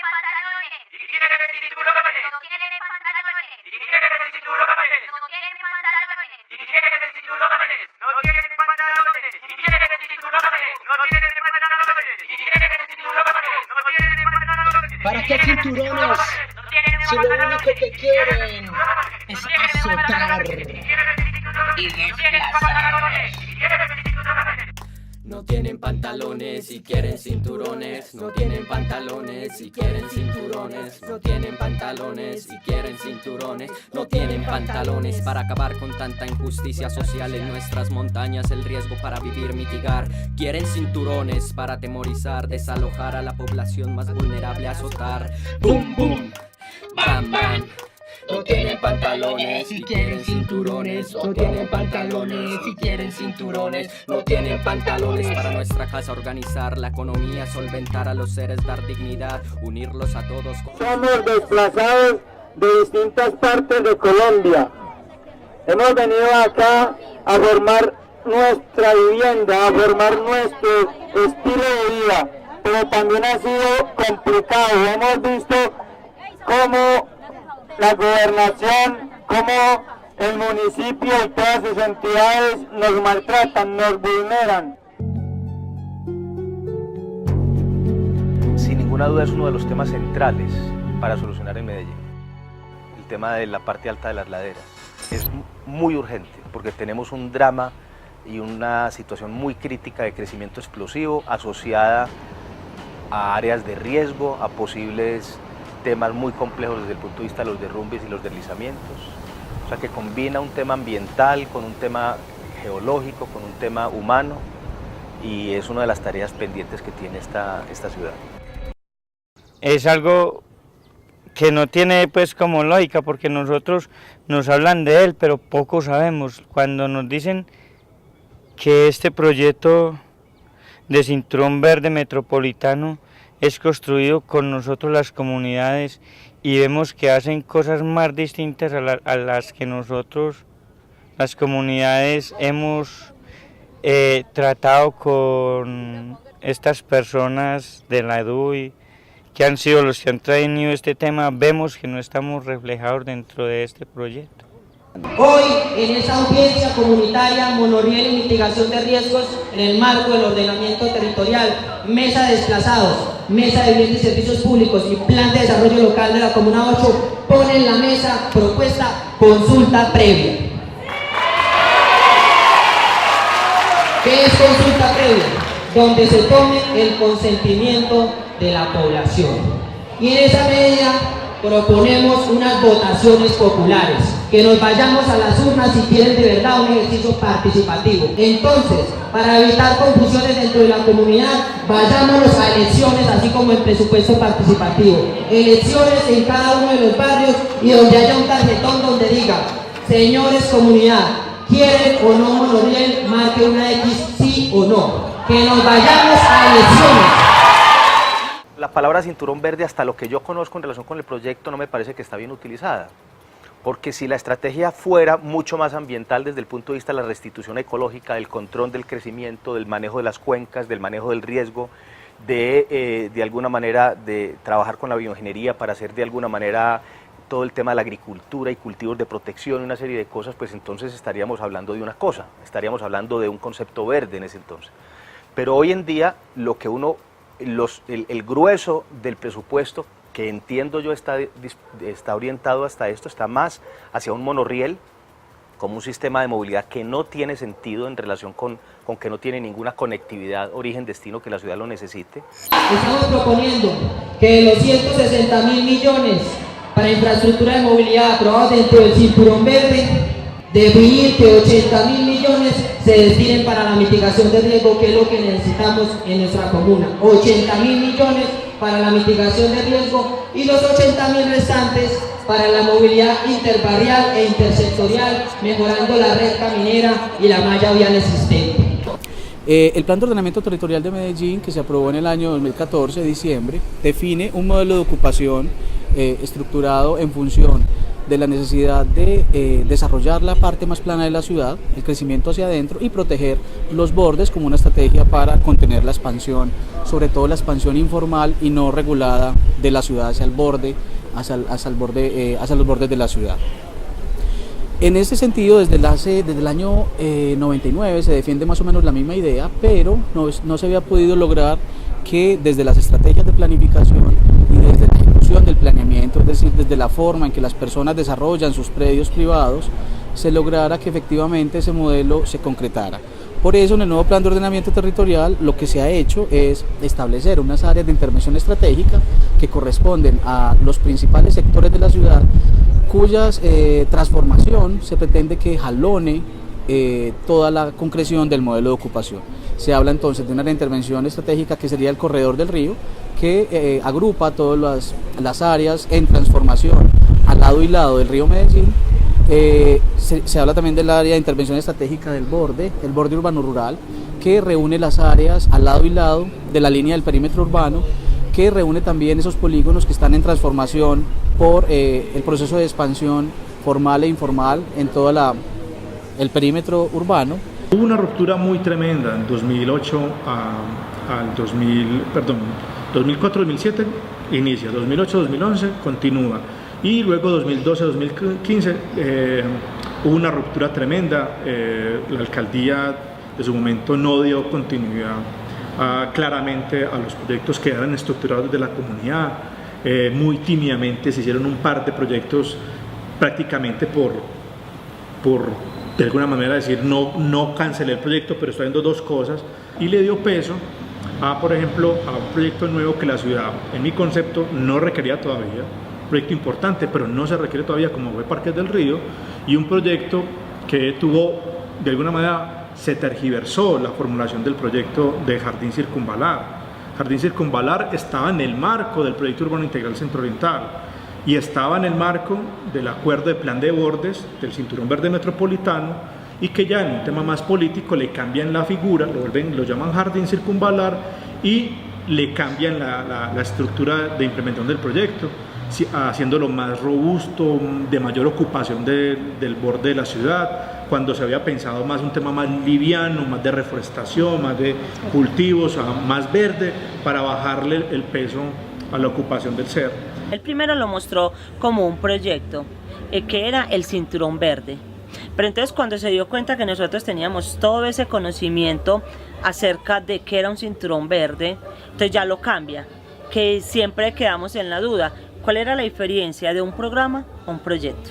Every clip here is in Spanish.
pantalones. ¿Y quieren cinturones? No tienen pantalones. ¿Y quieren cinturones? No tienen pantalones. ¿Y quieren cinturones? No tienen pantalones. ¿Y quieren cinturones? No tienen pantalones. ¿Y quieren cinturones? No tienen pantalones. ¿Para qué cinturones? Si lo único que quieren es azotar y desplazar. No tienen pantalones y quieren cinturones. No tienen pantalones y quieren cinturones. No tienen pantalones y quieren cinturones. No tienen pantalones para acabar con tanta injusticia social en nuestras montañas. El riesgo para vivir, mitigar. Quieren cinturones para atemorizar, desalojar a la población más vulnerable, azotar. Boom, boom, bam, bam. No tienen pantalones y quieren cinturones. No tienen pantalones y quieren cinturones. No tienen pantalones para nuestra casa organizar la economía, solventar a los seres, dar dignidad, unirlos a todos. Somos desplazados de distintas partes de Colombia. Hemos venido acá a formar nuestra vivienda, a formar nuestro estilo de vida, pero también ha sido complicado. Hemos visto cómo la gobernación, como el municipio y todas sus entidades nos maltratan, nos vulneran. Sin ninguna duda es uno de los temas centrales para solucionar en Medellín. El tema de la parte alta de las laderas es muy urgente porque tenemos un drama y una situación muy crítica de crecimiento explosivo asociada a áreas de riesgo, a posibles temas muy complejos desde el punto de vista de los derrumbes y los deslizamientos, o sea que combina un tema ambiental con un tema geológico, con un tema humano, y es una de las tareas pendientes que tiene esta ciudad. Es algo que no tiene pues como lógica, porque nosotros nos hablan de él, pero poco sabemos. Cuando nos dicen que este proyecto de cinturón verde metropolitano es construido con nosotros las comunidades y vemos que hacen cosas más distintas a las que nosotros, las comunidades, hemos tratado con estas personas de la EDUI, que han sido los que han traído este tema. Vemos que no estamos reflejados dentro de este proyecto. Hoy, en esta audiencia comunitaria, monorriel y mitigación de riesgos en el marco del ordenamiento territorial, mesa de desplazados, mesa de bienes y servicios públicos y plan de desarrollo local de la Comuna 8, pone en la mesa propuesta consulta previa. ¿Qué es consulta previa? Donde se tome el consentimiento de la población. Y en esa medida proponemos unas votaciones populares, que nos vayamos a las urnas si quieren de verdad un ejercicio participativo. Entonces, para evitar confusiones dentro de la comunidad, vayámonos a elecciones, así como el presupuesto participativo. Elecciones en cada uno de los barrios y donde haya un tarjetón donde diga: señores comunidad, ¿quieren o no monorriel? Marque una X, sí o no. Que nos vayamos a elecciones. La palabra cinturón verde, hasta lo que yo conozco en relación con el proyecto, no me parece que está bien utilizada. Porque si la estrategia fuera mucho más ambiental desde el punto de vista de la restitución ecológica, del control del crecimiento, del manejo de las cuencas, del manejo del riesgo, de alguna manera de trabajar con la bioingeniería para hacer de alguna manera todo el tema de la agricultura y cultivos de protección y una serie de cosas, pues entonces estaríamos hablando de una cosa, estaríamos hablando de un concepto verde en ese entonces. Pero hoy en día lo que el grueso del presupuesto, que entiendo yo está orientado hasta esto, está más hacia un monorriel como un sistema de movilidad que no tiene sentido en relación con que no tiene ninguna conectividad origen-destino que la ciudad lo necesite. Estamos proponiendo que de los 160.000 millones para infraestructura de movilidad aprobados dentro del cinturón verde, definir que 80.000 millones se destinen para la mitigación de riesgo, que es lo que necesitamos en nuestra comuna. 80.000 millones para la mitigación de riesgo y los 80.000 restantes para la movilidad interbarrial e intersectorial, mejorando la red caminera y la malla vial existente. El Plan de Ordenamiento Territorial de Medellín, que se aprobó en el año 2014, diciembre, define un modelo de ocupación estructurado en función de la necesidad de desarrollar la parte más plana de la ciudad, el crecimiento hacia adentro y proteger los bordes como una estrategia para contener la expansión, sobre todo la expansión informal y no regulada de la ciudad hacia el borde, hacia los bordes de la ciudad. En ese sentido, desde el año 99 se defiende más o menos la misma idea, pero no se había podido lograr que desde las estrategias de planificación y desde la ejecución del planeamiento, es decir, desde la forma en que las personas desarrollan sus predios privados, se lograra que efectivamente ese modelo se concretara. Por eso, en el nuevo Plan de Ordenamiento Territorial, lo que se ha hecho es establecer unas áreas de intervención estratégica que corresponden a los principales sectores de la ciudad, cuyas transformación se pretende que jalone toda la concreción del modelo de ocupación. Se habla entonces de una intervención estratégica que sería el corredor del río, que agrupa todas las áreas en transformación al lado y lado del río Medellín. Se habla también del área de intervención estratégica del borde, el borde urbano rural, que reúne las áreas al lado y lado de la línea del perímetro urbano, que reúne también esos polígonos que están en transformación por el proceso de expansión formal e informal en todo el perímetro urbano. Hubo una ruptura muy tremenda en 2008 al 2004-2007 inicia, 2008-2011 continúa y luego 2012-2015 hubo una ruptura tremenda. La alcaldía de su momento no dio continuidad claramente a los proyectos que eran estructurados desde la comunidad. Muy tímidamente se hicieron un par de proyectos prácticamente por de alguna manera decir no cancelé el proyecto, pero estoy haciendo dos cosas, y le dio peso por ejemplo, a un proyecto nuevo que la ciudad, en mi concepto, no requería todavía, un proyecto importante, pero no se requiere todavía, como fue Parques del Río, y un proyecto que tuvo, de alguna manera, se tergiversó la formulación del proyecto de Jardín Circunvalar. Jardín Circunvalar estaba en el marco del Proyecto Urbano Integral Centro Oriental y estaba en el marco del acuerdo de plan de bordes del Cinturón Verde Metropolitano, y que ya en un tema más político le cambian la figura, lo llaman Jardín Circunvalar y le cambian la estructura de implementación del proyecto, haciéndolo más robusto, de mayor ocupación del borde de la ciudad, cuando se había pensado más un tema más liviano, más de reforestación, más de cultivos, más verde, para bajarle el peso a la ocupación del cerro. El primero lo mostró como un proyecto que era el Cinturón Verde, pero entonces cuando se dio cuenta que nosotros teníamos todo ese conocimiento acerca de qué era un cinturón verde, entonces ya lo cambia, que siempre quedamos en la duda, ¿cuál era la diferencia de un programa a un proyecto?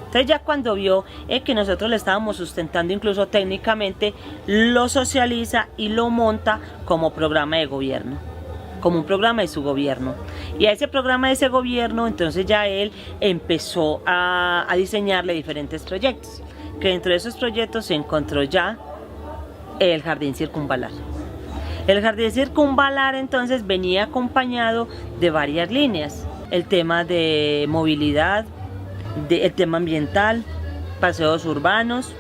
Entonces ya cuando vio que nosotros le estábamos sustentando incluso técnicamente, lo socializa y lo monta como programa de gobierno, como un programa de su gobierno. Y a ese programa de ese gobierno, entonces ya él empezó a diseñarle diferentes proyectos, que dentro de esos proyectos se encontró ya el Jardín Circunvalar. El Jardín Circunvalar entonces venía acompañado de varias líneas, el tema de movilidad, el tema ambiental, paseos urbanos,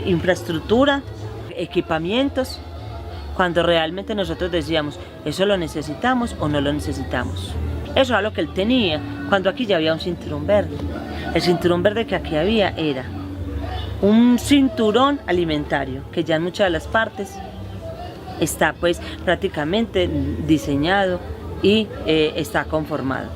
infraestructura, equipamientos, cuando realmente nosotros decíamos, ¿eso lo necesitamos o no lo necesitamos? Eso era lo que él tenía, cuando aquí ya había un cinturón verde. El cinturón verde que aquí había era un cinturón alimentario, que ya en muchas de las partes está pues prácticamente diseñado y está conformado.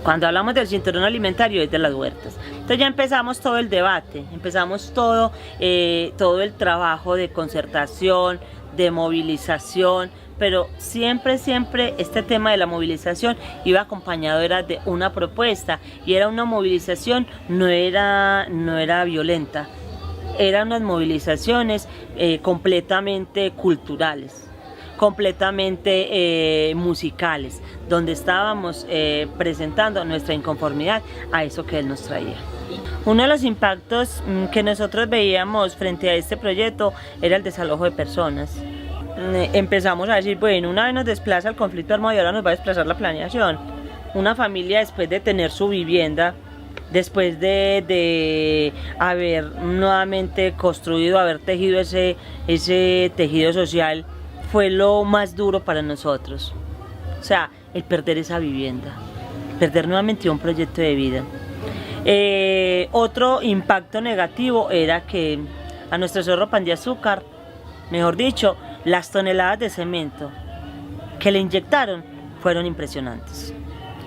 Cuando hablamos del cinturón alimentario es de las huertas. Entonces ya empezamos todo el debate, empezamos todo el trabajo de concertación, de movilización, pero siempre este tema de la movilización iba acompañado de una propuesta, y era una movilización, no era violenta, eran unas movilizaciones completamente culturales, completamente musicales, donde estábamos presentando nuestra inconformidad a eso que él nos traía. Uno de los impactos que nosotros veíamos frente a este proyecto era el desalojo de personas. Empezamos a decir, bueno, una vez nos desplaza el conflicto armado y ahora nos va a desplazar la planeación. Una familia, después de tener su vivienda, después de haber nuevamente construido, haber tejido ese tejido social, fue lo más duro para nosotros. O sea, el perder esa vivienda, perder nuevamente un proyecto de vida. Otro impacto negativo era que a nuestro Cerro Pan de Azúcar, mejor dicho, las toneladas de cemento que le inyectaron fueron impresionantes.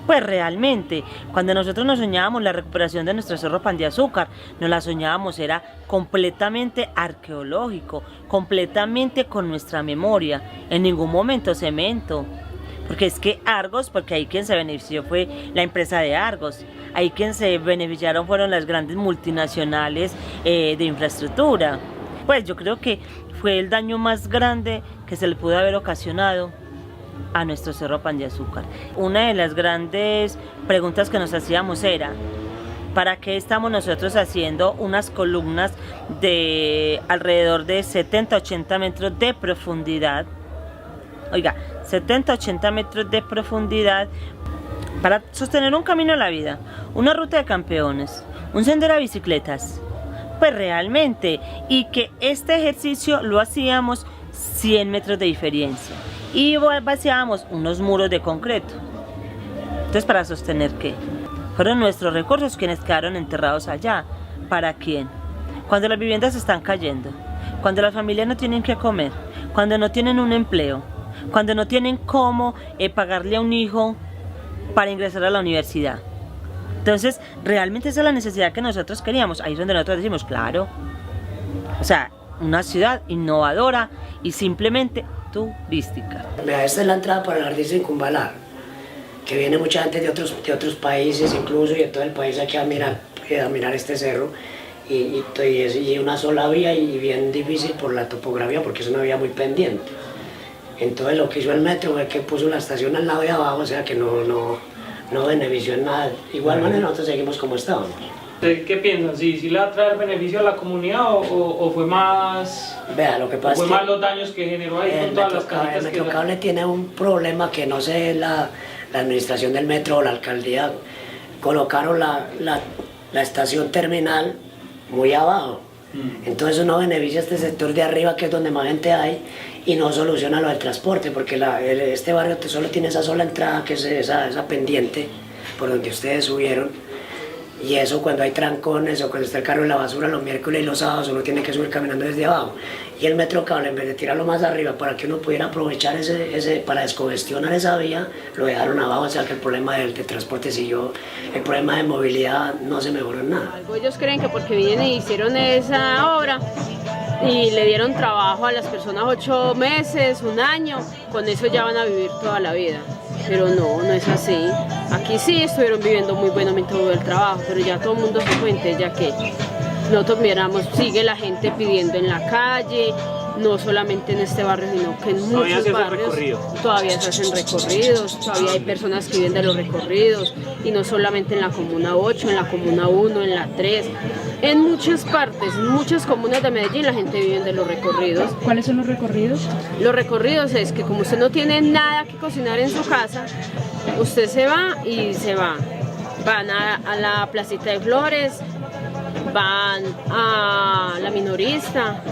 Pues realmente, cuando nosotros nos soñábamos la recuperación de nuestro Cerro Pan de Azúcar, nos la soñábamos, era completamente arqueológico, completamente con nuestra memoria, en ningún momento cemento. Porque es que Argos, porque ahí quien se benefició fue la empresa de Argos, ahí quien se beneficiaron fueron las grandes multinacionales de infraestructura. Pues yo creo que fue el daño más grande que se le pudo haber ocasionado a nuestro Cerro Pan de Azúcar. Una de las grandes preguntas que nos hacíamos era: ¿para qué estamos nosotros haciendo unas columnas de alrededor de 70-80 metros de profundidad? Oiga, 70-80 metros de profundidad para sostener un camino a la vida, una ruta de campeones, un sendero de bicicletas. Pues realmente, y que este ejercicio lo hacíamos 100 metros de diferencia y vaciábamos unos muros de concreto. Entonces, ¿para sostener qué? Fueron nuestros recursos quienes quedaron enterrados allá. ¿Para quién? Cuando las viviendas están cayendo, cuando las familias no tienen qué comer, cuando no tienen un empleo, cuando no tienen cómo pagarle a un hijo para ingresar a la universidad. Entonces, realmente esa es la necesidad que nosotros queríamos. Ahí es donde nosotros decimos, claro, o sea, una ciudad innovadora y simplemente turística. Esta es la entrada para el jardín Circunvalar, que viene mucha gente de otros países incluso y de todo el país aquí a mirar este cerro. Y una sola vía y bien difícil por la topografía, porque es una vía muy pendiente. Entonces lo que hizo el metro fue que puso la estación al lado de abajo, o sea que no benefició en nada. Igual manera nosotros seguimos como estábamos. ¿Qué piensan? ¿Sí le va a traer beneficio a la comunidad o fue más, Vea, lo que pasa fue más los daños que generó ahí con todas las casitas? El Metrocable tiene un problema que no sé, la administración del metro o la alcaldía colocaron la estación terminal muy abajo. Entonces no beneficia a este sector de arriba, que es donde más gente hay, y no soluciona lo del transporte, porque este barrio solo tiene esa sola entrada, que es esa pendiente por donde ustedes subieron, y eso cuando hay trancones o cuando está el carro en la basura los miércoles y los sábados uno tiene que subir caminando desde abajo, y el Metrocable, en vez de tirarlo más arriba para que uno pudiera aprovechar para descongestionar esa vía, lo dejaron abajo. O sea que el problema del transporte siguió, el problema de movilidad no se mejoró en nada. Ellos creen que porque vienen y hicieron esa obra y le dieron trabajo a las personas 8 meses, un año, con eso ya van a vivir toda la vida. Pero no es así. Aquí sí estuvieron viviendo muy buenamente todo el trabajo, pero ya todo el mundo se cuenta, ya que nosotros miramos, sigue la gente pidiendo en la calle, no solamente en este barrio, sino que en muchos barrios todavía se hacen recorridos, todavía hay personas que viven de los recorridos, y no solamente en la Comuna 8, en la Comuna 1, en la 3, en muchas partes, en muchas comunas de Medellín la gente vive de los recorridos. ¿Cuáles son los recorridos? Los recorridos es que como usted no tiene nada que cocinar en su casa, usted se va y se va. Van a la placita de flores, van a la minorista,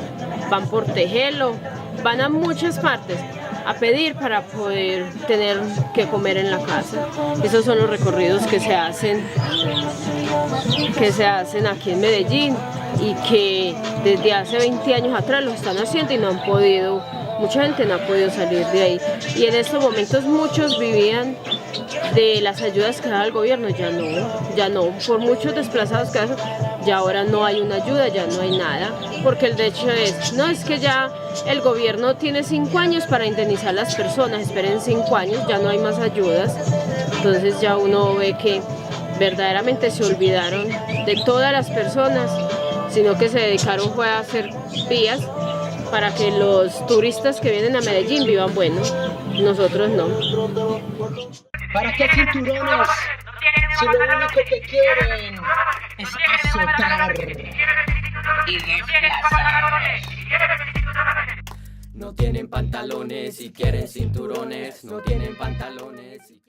van por Tejelo, van a muchas partes a pedir para poder tener que comer en la casa. Esos son los recorridos que se hacen aquí en Medellín, y que desde hace 20 años atrás lo están haciendo y no han podido, mucha gente no ha podido salir de ahí. Y en estos momentos muchos vivían de las ayudas que daba el gobierno, ya no, por muchos desplazados que hacen, ya ahora no hay una ayuda, ya no hay nada, porque el hecho es que ya el gobierno tiene 5 años para indemnizar a las personas, esperen 5 años, ya no hay más ayudas. Entonces ya uno ve que verdaderamente se olvidaron de todas las personas, sino que se dedicaron fue a hacer vías para que los turistas que vienen a Medellín vivan bueno, nosotros no. ¿Para qué cinturones si lo único que quieren es azotar y desplazar? No tienen pantalones y quieren cinturones, no tienen pantalones.